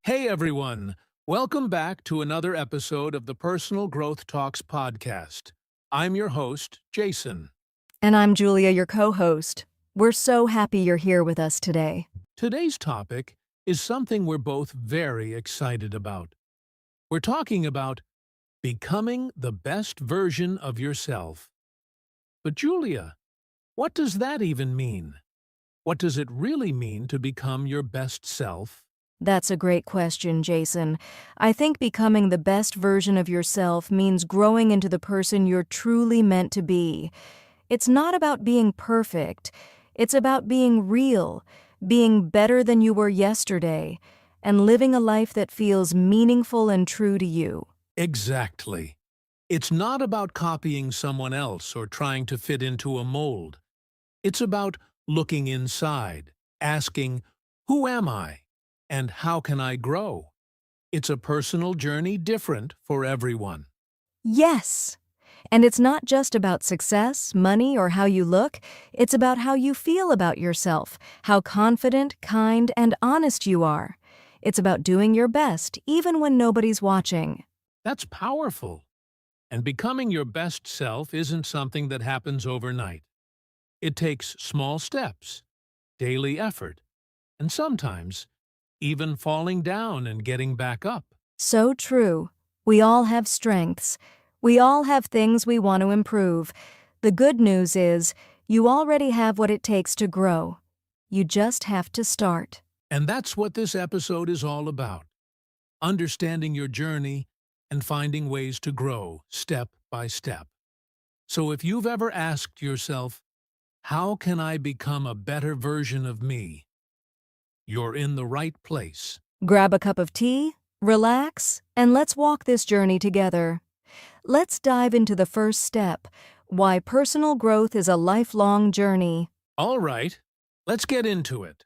Hey everyone, welcome back to another episode of the Personal Growth Talks podcast. I'm your host, Jason. And I'm Julia, your co-host. We're so happy you're here with us today. Today's topic is something we're both very excited about. We're talking about becoming the best version of yourself. But Julia, what does that even mean? What does it really mean to become your best self? That's a great question, Jason. I think becoming the best version of yourself means growing into the person you're truly meant to be. It's not about being perfect. It's about being real, being better than you were yesterday, and living a life that feels meaningful and true to you. Exactly. It's not about copying someone else or trying to fit into a mold. It's about looking inside, asking, who am I? And how can I grow? It's a personal journey different for everyone. Yes! And it's not just about success, money, or how you look. It's about how you feel about yourself, how confident, kind, and honest you are. It's about doing your best, even when nobody's watching. That's powerful. And becoming your best self isn't something that happens overnight. It takes small steps, daily effort, and sometimes even falling down and getting back up. So true. We all have strengths. We all have things we want to improve. The good news is, you already have what it takes to grow. You just have to start. And that's what this episode is all about. Understanding your journey and finding ways to grow step by step. So if you've ever asked yourself, how can I become a better version of me? You're in the right place. Grab a cup of tea, relax, and let's walk this journey together. Let's dive into the first step, why personal growth is a lifelong journey. All right, let's get into it.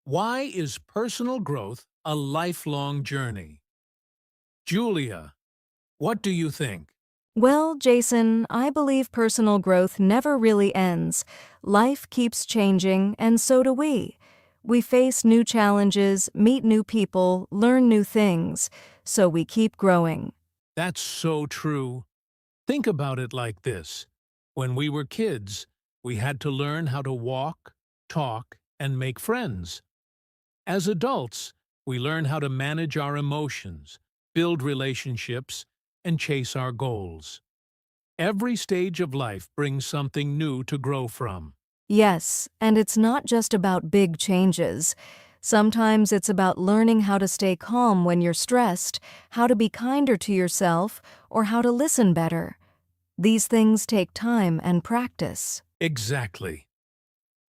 Why is personal growth a lifelong journey? Julia, what do you think? Well, Jason, I believe personal growth never really ends. Life keeps changing, and so do we. We face new challenges, meet new people, learn new things, so we keep growing. That's so true. Think about it like this. When we were kids, we had to learn how to walk, talk, and make friends. As adults, we learn how to manage our emotions, build relationships, and chase our goals. Every stage of life brings something new to grow from. Yes, and it's not just about big changes. Sometimes it's about learning how to stay calm when you're stressed, how to be kinder to yourself, or how to listen better. These things take time and practice. Exactly.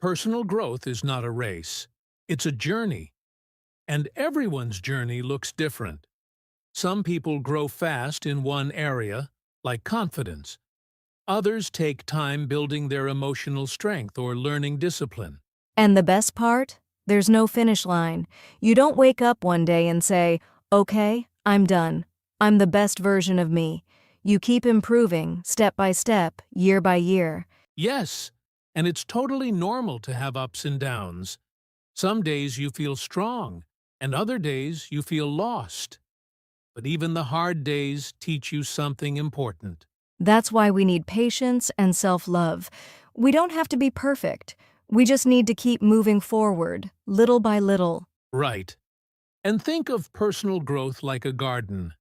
Personal growth is not a race. It's a journey. And everyone's journey looks different. Some people grow fast in one area, like confidence. Others take time building their emotional strength or learning discipline. And the best part? There's no finish line. You don't wake up one day and say, "Okay, I'm done. I'm the best version of me." You keep improving, step by step, year by year. Yes, and it's totally normal to have ups and downs. Some days you feel strong, and other days you feel lost. But even the hard days teach you something important. That's why we need patience and self-love. We don't have to be perfect. We just need to keep moving forward, little by little. Right. And think of personal growth like a garden.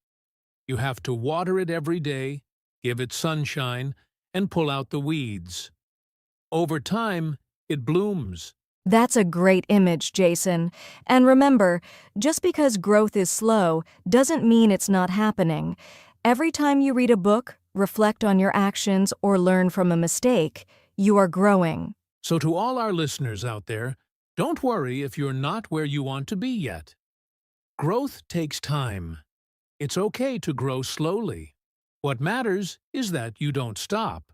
You have to water it every day, give it sunshine, and pull out the weeds. Over time, it blooms. That's a great image, Jason. And remember, just because growth is slow doesn't mean it's not happening. Every time you read a book, reflect on your actions, or learn from a mistake, you are growing. So to all our listeners out there, don't worry if you're not where you want to be yet. Growth takes time. It's okay to grow slowly. What matters is that you don't stop.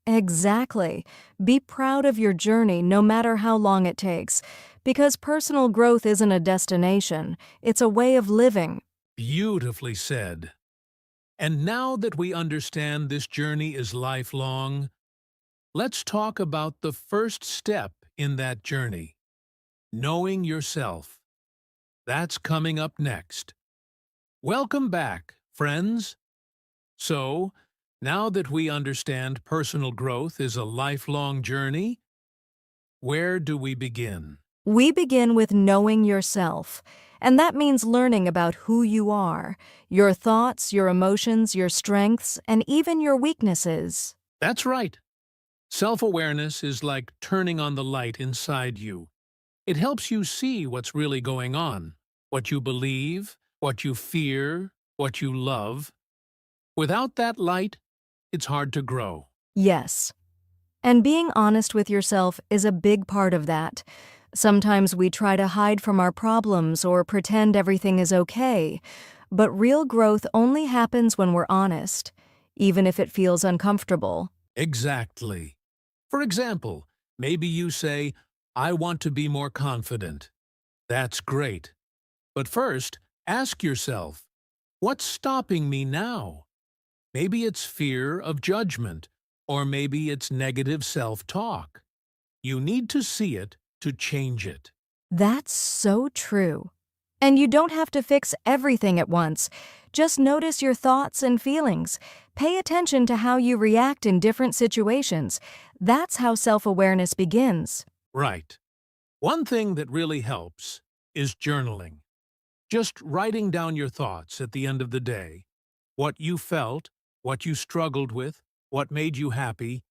Exactly. Be proud of your journey no matter how long it takes, because personal growth isn't a destination, it's a way of living. Beautifully said. And now that we understand this journey is lifelong, let's talk about the first step in that journey, knowing yourself. That's coming up next. Welcome back, friends. So, now that we understand personal growth is a lifelong journey, where do we begin? We begin with knowing yourself, and that means learning about who you are, your thoughts, your emotions, your strengths, and even your weaknesses. That's right. Self-awareness is like turning on the light inside you. It helps you see what's really going on, what you believe, what you fear, what you love. Without that light, it's hard to grow. Yes. And being honest with yourself is a big part of that. Sometimes we try to hide from our problems or pretend everything is okay, but real growth only happens when we're honest, even if it feels uncomfortable. Exactly. For example, maybe you say, I want to be more confident. That's great. But first, ask yourself, what's stopping me now? Maybe it's fear of judgment, or maybe it's negative self-talk. You need to see it to change it. That's so true. And you don't have to fix everything at once. Just notice your thoughts and feelings. Pay attention to how you react in different situations. That's how self-awareness begins. Right. One thing that really helps is journaling. Just writing down your thoughts at the end of the day. What you felt, what you struggled with, what made you happy.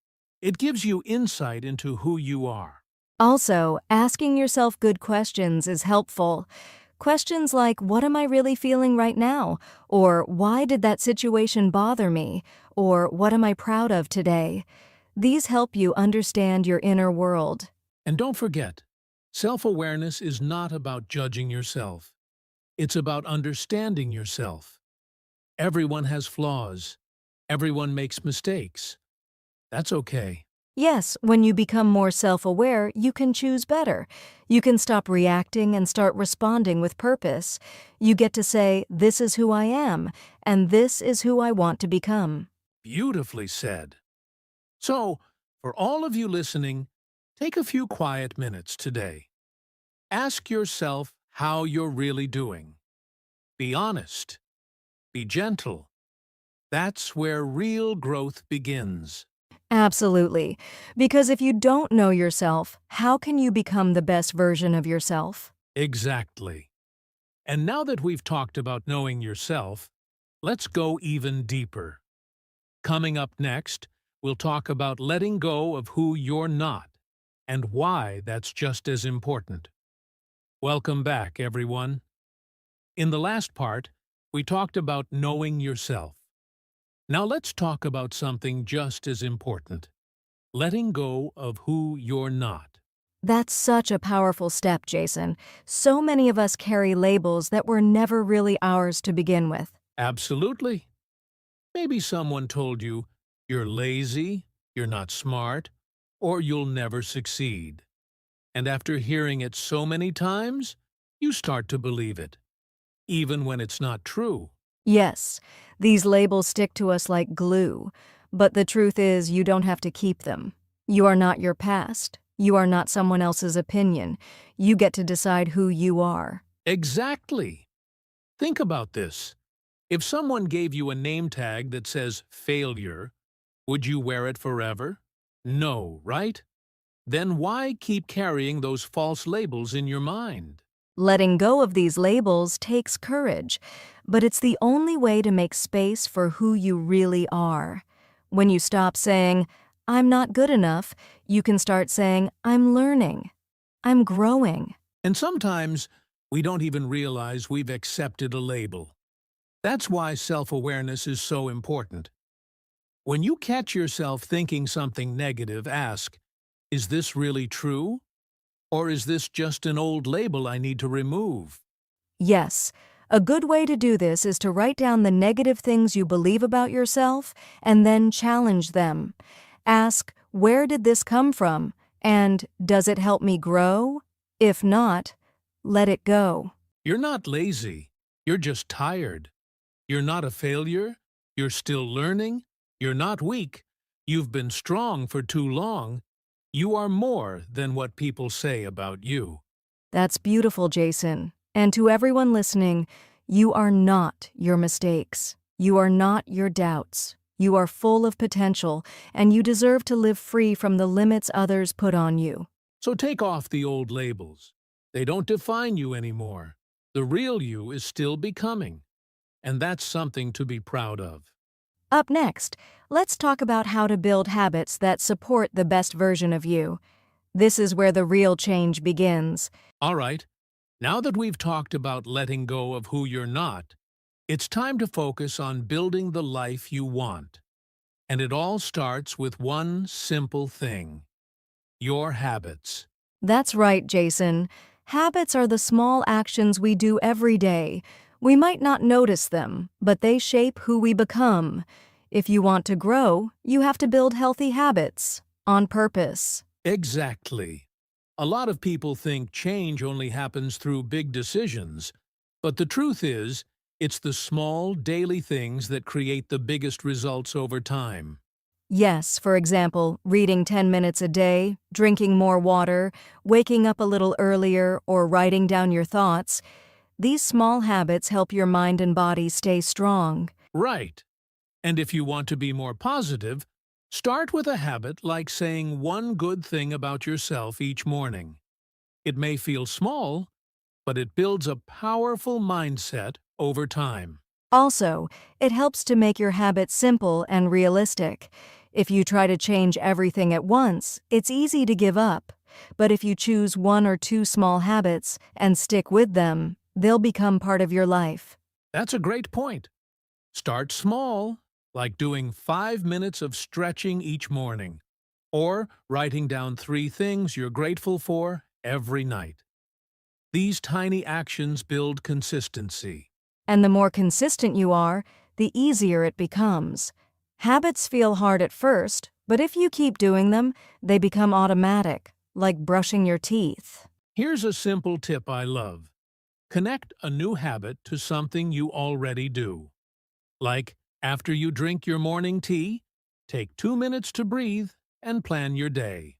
It gives you insight into who you are. Also, asking yourself good questions is helpful. Questions like, what am I really feeling right now? Or why did that situation bother me? Or what am I proud of today? These help you understand your inner world. And don't forget, self-awareness is not about judging yourself. It's about understanding yourself. Everyone has flaws. Everyone makes mistakes. That's okay. Yes, when you become more self-aware, you can choose better. You can stop reacting and start responding with purpose. You get to say, this is who I am, and this is who I want to become. Beautifully said. So, for all of you listening, take a few quiet minutes today. Ask yourself how you're really doing. Be honest. Be gentle. That's where real growth begins. Absolutely. Because if you don't know yourself, how can you become the best version of yourself? Exactly. And now that we've talked about knowing yourself, let's go even deeper. Coming up next, we'll talk about letting go of who you're not and why that's just as important. Welcome back, everyone. In the last part, we talked about knowing yourself. Now let's talk about something just as important. Letting go of who you're not. That's such a powerful step, Jason. So many of us carry labels that were never really ours to begin with. Absolutely. Maybe someone told you you're lazy, you're not smart, or you'll never succeed. And after hearing it so many times, you start to believe it, even when it's not true. Yes, these labels stick to us like glue, but the truth is you don't have to keep them. You are not your past. You are not someone else's opinion. You get to decide who you are. Exactly. Think about this. If someone gave you a name tag that says failure, would you wear it forever? No, right? Then why keep carrying those false labels in your mind? Letting go of these labels takes courage, but it's the only way to make space for who you really are. When you stop saying, I'm not good enough, you can start saying, I'm learning. I'm growing. And sometimes we don't even realize we've accepted a label. That's why self-awareness is so important. When you catch yourself thinking something negative, ask, is this really true? Or is this just an old label I need to remove? Yes, a good way to do this is to write down the negative things you believe about yourself and then challenge them. Ask, where did this come from? And does it help me grow? If not, let it go. You're not lazy. You're just tired. You're not a failure. You're still learning. You're not weak. You've been strong for too long. You are more than what people say about you. That's beautiful, Jason. And to everyone listening, you are not your mistakes. You are not your doubts. You are full of potential, and you deserve to live free from the limits others put on you. So take off the old labels. They don't define you anymore. The real you is still becoming, and that's something to be proud of. Up next, let's talk about how to build habits that support the best version of you. This is where the real change begins. All right, now that we've talked about letting go of who you're not, it's time to focus on building the life you want. And it all starts with one simple thing: your habits. That's right, Jason. Habits are the small actions we do every day. We might not notice them, but they shape who we become. If you want to grow, you have to build healthy habits on purpose. Exactly. A lot of people think change only happens through big decisions, but the truth is, it's the small, daily things that create the biggest results over time. Yes, for example, reading 10 minutes a day, drinking more water, waking up a little earlier, or writing down your thoughts. These small habits help your mind and body stay strong. Right. And if you want to be more positive, start with a habit like saying one good thing about yourself each morning. It may feel small, but it builds a powerful mindset over time. Also, it helps to make your habits simple and realistic. If you try to change everything at once, it's easy to give up. But if you choose one or two small habits and stick with them, they'll become part of your life. That's a great point. Start small, like doing 5 minutes of stretching each morning, or writing down 3 things you're grateful for every night. These tiny actions build consistency. And the more consistent you are, the easier it becomes. Habits feel hard at first, but if you keep doing them, they become automatic, like brushing your teeth. Here's a simple tip I love. Connect a new habit to something you already do. Like, after you drink your morning tea, take 2 minutes to breathe and plan your day.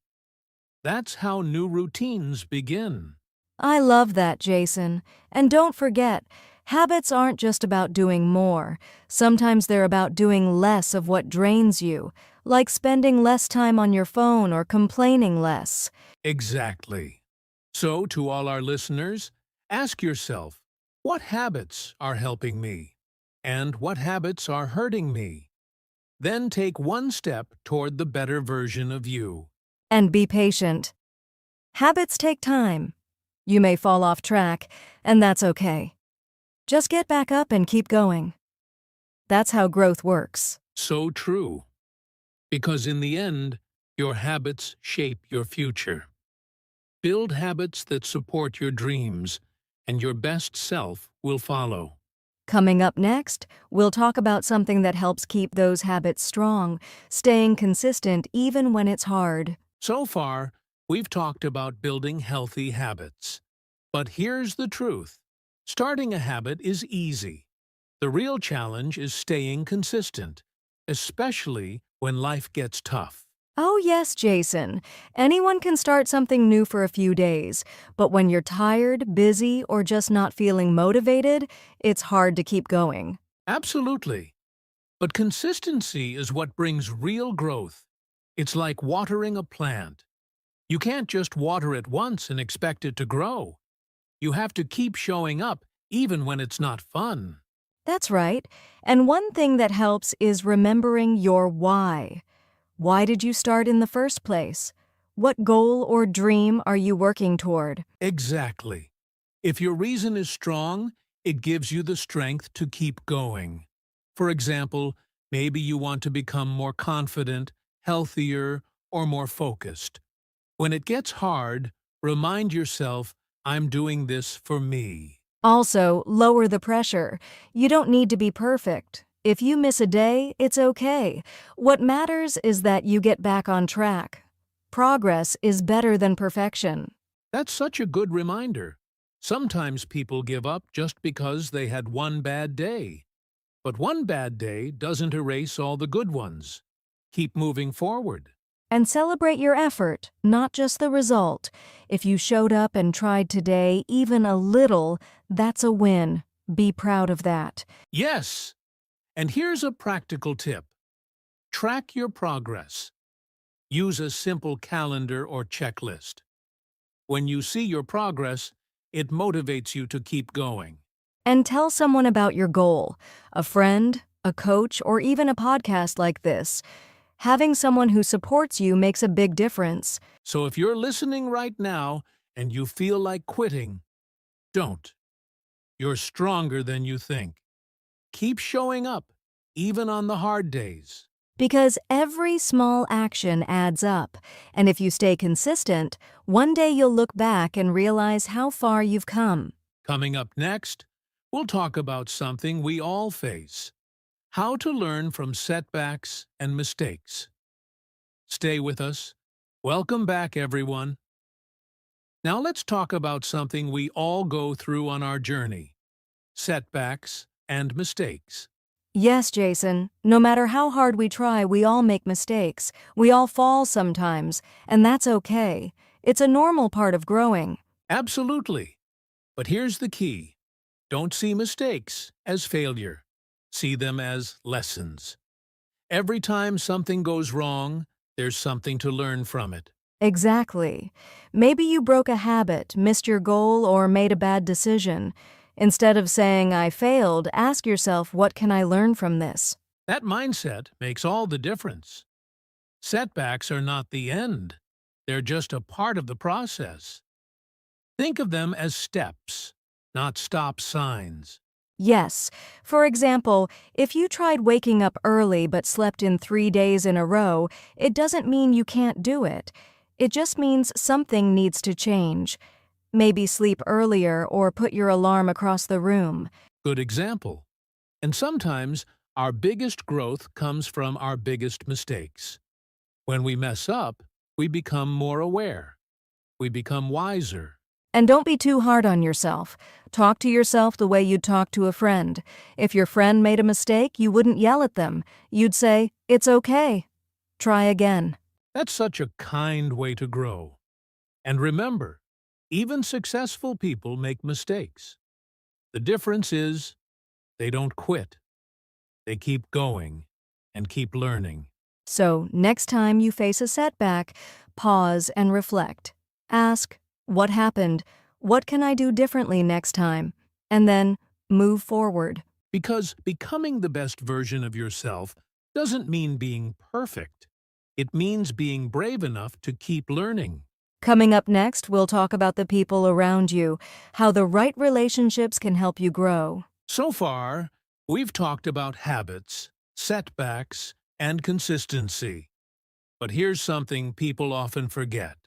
That's how new routines begin. I love that, Jason. And don't forget, habits aren't just about doing more. Sometimes they're about doing less of what drains you, like spending less time on your phone or complaining less. Exactly. So, to all our listeners, ask yourself, what habits are helping me? And what habits are hurting me? Then take one step toward the better version of you. And be patient. Habits take time. You may fall off track, and that's okay. Just get back up and keep going. That's how growth works. So true. Because in the end, your habits shape your future. Build habits that support your dreams, and your best self will follow. Coming up next, we'll talk about something that helps keep those habits strong, staying consistent even when it's hard. So far, we've talked about building healthy habits. But here's the truth. Starting a habit is easy. The real challenge is staying consistent, especially when life gets tough. Oh yes, Jason. Anyone can start something new for a few days, but when you're tired, busy, or just not feeling motivated, it's hard to keep going. Absolutely. But consistency is what brings real growth. It's like watering a plant. You can't just water it once and expect it to grow. You have to keep showing up even when it's not fun. That's right. And one thing that helps is remembering your why. Why did you start in the first place? What goal or dream are you working toward? Exactly. If your reason is strong, it gives you the strength to keep going. For example, maybe you want to become more confident, healthier, or more focused. When it gets hard, remind yourself, I'm doing this for me. Also, lower the pressure. You don't need to be perfect. If you miss a day, it's okay. What matters is that you get back on track. Progress is better than perfection. That's such a good reminder. Sometimes people give up just because they had one bad day. But one bad day doesn't erase all the good ones. Keep moving forward. And celebrate your effort, not just the result. If you showed up and tried today, even a little, that's a win. Be proud of that. Yes! And here's a practical tip. Track your progress. Use a simple calendar or checklist. When you see your progress, it motivates you to keep going. And tell someone about your goal, a friend, a coach, or even a podcast like this. Having someone who supports you makes a big difference. So if you're listening right now and you feel like quitting, don't. You're stronger than you think. Keep showing up, even on the hard days. Because every small action adds up, and if you stay consistent, one day you'll look back and realize how far you've come. Coming up next, we'll talk about something we all face: how to learn from setbacks and mistakes. Stay with us. Welcome back, everyone. Now let's talk about something we all go through on our journey: setbacks and mistakes. Yes, Jason, no matter how hard we try, we all make mistakes. We all fall sometimes, and that's okay. It's a normal part of growing. Absolutely. But here's the key. Don't see mistakes as failure. See them as lessons. Every time something goes wrong, there's something to learn from it. Exactly. Maybe you broke a habit, missed your goal, or made a bad decision. Instead of saying, I failed, ask yourself, what can I learn from this? That mindset makes all the difference. Setbacks are not the end. They're just a part of the process. Think of them as steps, not stop signs. Yes. For example, if you tried waking up early but slept in 3 days in a row, it doesn't mean you can't do it. It just means something needs to change. Maybe sleep earlier or put your alarm across the room. Good example. And sometimes our biggest growth comes from our biggest mistakes. When we mess up, we become more aware. We become wiser. And don't be too hard on yourself. Talk to yourself the way you'd talk to a friend. If your friend made a mistake, you wouldn't yell at them. You'd say, it's okay. Try again. That's such a kind way to grow. And remember, even successful people make mistakes. The difference is they don't quit. They keep going and keep learning. So, next time you face a setback, pause and reflect. Ask, what happened? What can I do differently next time? And then move forward. Because becoming the best version of yourself doesn't mean being perfect. It means being brave enough to keep learning. Coming up next, we'll talk about the people around you, how the right relationships can help you grow. So far, we've talked about habits, setbacks, and consistency. But here's something people often forget.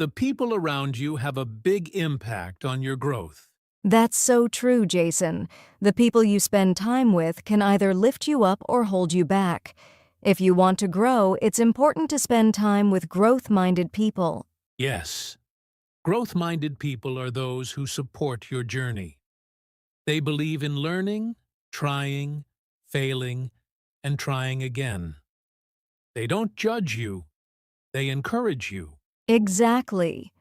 The people around you have a big impact on your growth. That's so true, Jason. The people you spend time with can either lift you up or hold you back. If you want to grow, it's important to spend time with growth-minded people. Yes, growth-minded people are those who support your journey. They believe in learning, trying, failing, and trying again. They don't judge you. They encourage you. Exactly.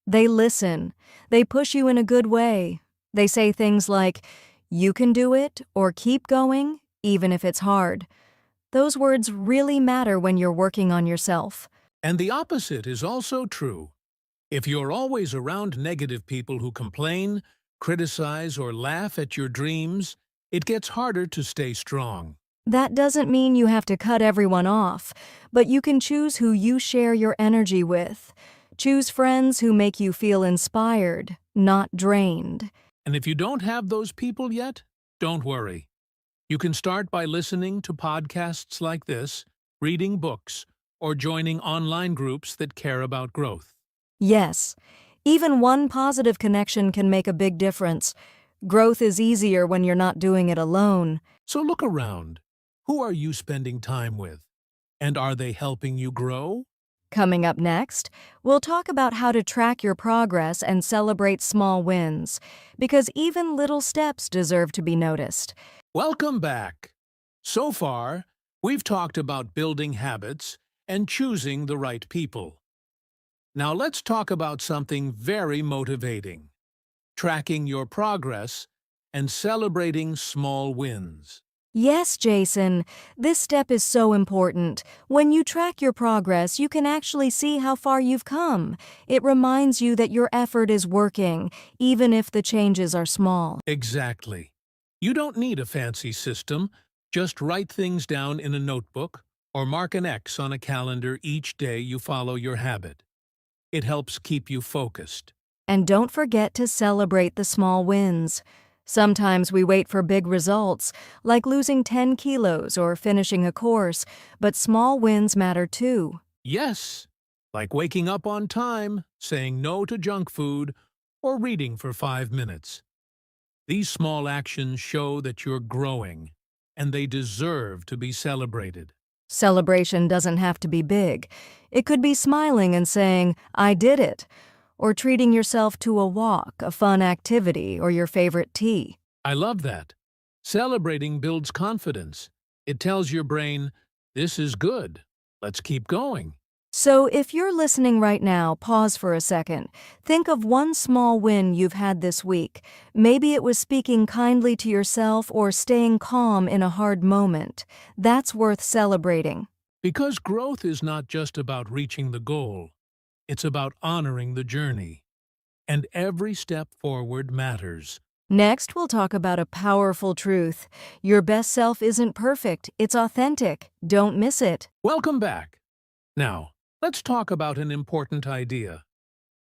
They listen. They push you in a good way. They say things like, you can do it, or keep going, even if it's hard. Those words really matter when you're working on yourself. And the opposite is also true. If you're always around negative people who complain, criticize, or laugh at your dreams, it gets harder to stay strong. That doesn't mean you have to cut everyone off, but you can choose who you share your energy with. Choose friends who make you feel inspired, not drained. And if you don't have those people yet, don't worry. You can start by listening to podcasts like this, reading books, or joining online groups that care about growth. Yes, even one positive connection can make a big difference. Growth is easier when you're not doing it alone. So look around. Who are you spending time with? And are they helping you grow? Coming up next, we'll talk about how to track your progress and celebrate small wins, because even little steps deserve to be noticed. Welcome back. So far, we've talked about building habits and choosing the right people. Now let's talk about something very motivating: tracking your progress and celebrating small wins. Yes, Jason, this step is so important. When you track your progress, you can actually see how far you've come. It reminds you that your effort is working, even if the changes are small. Exactly. You don't need a fancy system. Just write things down in a notebook or mark an X on a calendar each day you follow your habit. It helps keep you focused. And don't forget to celebrate the small wins. Sometimes we wait for big results, like losing 10 kilos or finishing a course, but small wins matter too. Yes, like waking up on time, saying no to junk food, or reading for 5 minutes. These small actions show that you're growing, and they deserve to be celebrated. Celebration doesn't have to be big. It could be smiling and saying, "I did it," or treating yourself to a walk, a fun activity, or your favorite tea. I love that. Celebrating builds confidence. It tells your brain, this is good. Let's keep going. So if you're listening right now, pause for a second. Think of one small win you've had this week. Maybe it was speaking kindly to yourself or staying calm in a hard moment. That's worth celebrating. Because growth is not just about reaching the goal. It's about honoring the journey. And every step forward matters. Next, we'll talk about a powerful truth. Your best self isn't perfect, it's authentic. Don't miss it. Welcome back. Now, let's talk about an important idea.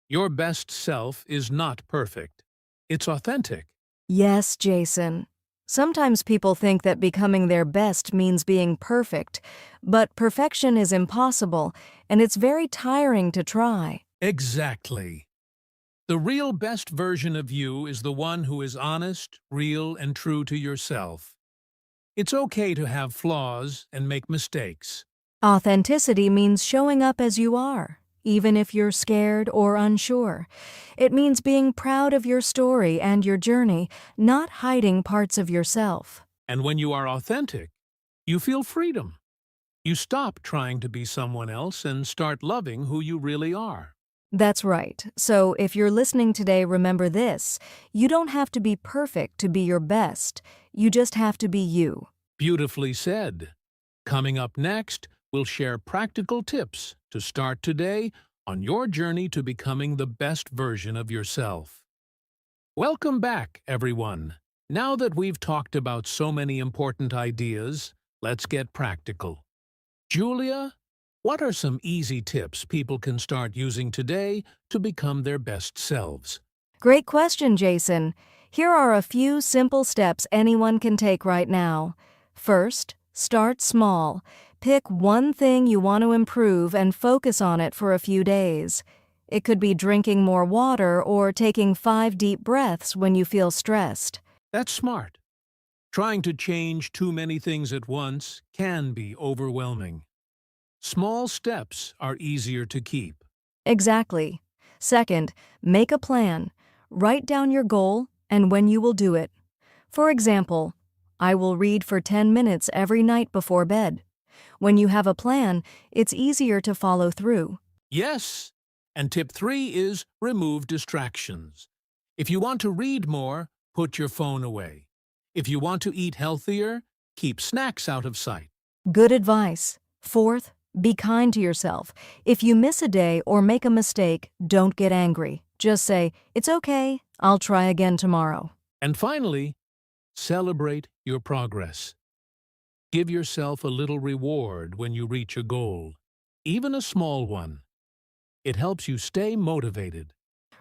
Your best self is not perfect. It's authentic. Yes, Jason. Sometimes people think that becoming their best means being perfect, but perfection is impossible, and it's very tiring to try. Exactly. The real best version of you is the one who is honest, real, and true to yourself. It's okay to have flaws and make mistakes. Authenticity means showing up as you are, even if you're scared or unsure. It means being proud of your story and your journey, not hiding parts of yourself. And when you are authentic, you feel freedom. You stop trying to be someone else and start loving who you really are. That's right. So if you're listening today, remember this. You don't have to be perfect to be your best. You just have to be you. Beautifully said. Coming up next, we'll share practical tips to start today on your journey to becoming the best version of yourself. Welcome back, everyone. Now that we've talked about so many important ideas, let's get practical. Julia, what are some easy tips people can start using today to become their best selves? Great question, Jason. Here are a few simple steps anyone can take right now. First, start small. Pick one thing you want to improve and focus on it for a few days. It could be drinking more water or taking 5 deep breaths when you feel stressed. That's smart. Trying to change too many things at once can be overwhelming. Small steps are easier to keep. Exactly. Second, make a plan. Write down your goal and when you will do it. For example, I will read for 10 minutes every night before bed. When you have a plan, it's easier to follow through. Yes, and tip 3 is remove distractions. If you want to read more, put your phone away. If you want to eat healthier, keep snacks out of sight. Good advice. Fourth, be kind to yourself. If you miss a day or make a mistake, don't get angry. Just say, "It's okay, I'll try again tomorrow." And finally, celebrate your progress. Give yourself a little reward when you reach a goal, even a small one. It helps you stay motivated.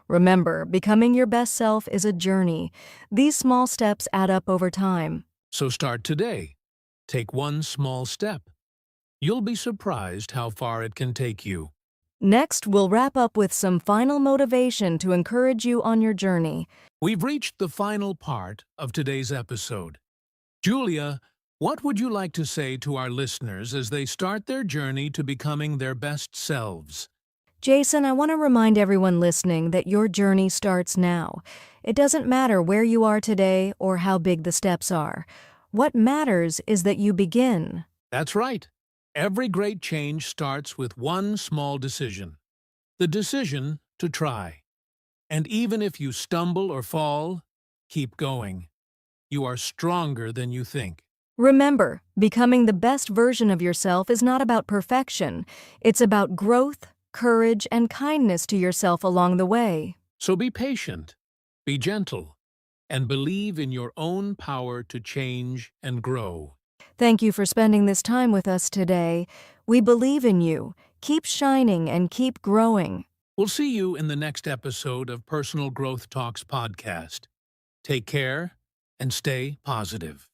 Remember, becoming your best self is a journey. These small steps add up over time. So start today. Take one small step. You'll be surprised how far it can take you. Next, we'll wrap up with some final motivation to encourage you on your journey. We've reached the final part of today's episode. Julia, what would you like to say to our listeners as they start their journey to becoming their best selves? Jason, I want to remind everyone listening that your journey starts now. It doesn't matter where you are today or how big the steps are. What matters is that you begin. That's right. Every great change starts with one small decision. The decision to try. And even if you stumble or fall, keep going. You are stronger than you think. Remember, becoming the best version of yourself is not about perfection. It's about growth, courage, and kindness to yourself along the way. So be patient, be gentle, and believe in your own power to change and grow. Thank you for spending this time with us today. We believe in you. Keep shining and keep growing. We'll see you in the next episode of Personal Growth Talks podcast. Take care and stay positive.